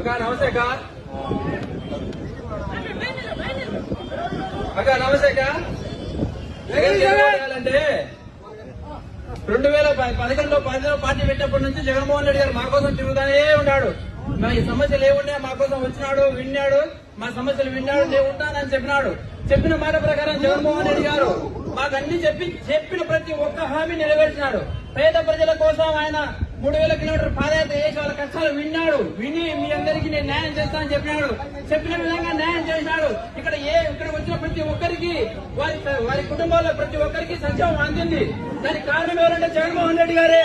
అక్క నమస్తే అక్క. అక్క నమస్తే అక్క. అంటే 2011లో పార్టీ పెట్టినప్పటి నుంచి జగన్మోహన్ రెడ్డి గారు మా కోసం తిరుగుతానే ఉన్నాడు. మా ఈ సమస్యలు ఏమున్నా మా కోసం వచ్చినాడు, విన్నాడు, మా సమస్యలు విన్నాడు, నేను ఉంటానని చెప్పినాడు. చెప్పిన మాట ప్రకారం జగన్మోహన్ రెడ్డి గారు మాకు అన్ని చెప్పిన ప్రతి ఒక్క హామీ నెరవేర్చినాడు. పేద ప్రజల కోసం ఆయన 3000 కిలోమీటర్ పాదయాత్ర చేసి వాళ్ళ కష్టాలు విని మీ అందరికీ నేను న్యాయం చేస్తానని చెప్పినాడు. చెప్పిన విధంగా న్యాయం చేసినాడు. ఇక్కడ వచ్చిన ప్రతి ఒక్కరికి వారి కుటుంబాల్లో ప్రతి ఒక్కరికి సంక్షేమం అందింది. దానికి కారణం ఎవరంటే జగన్మోహన్ రెడ్డి గారే.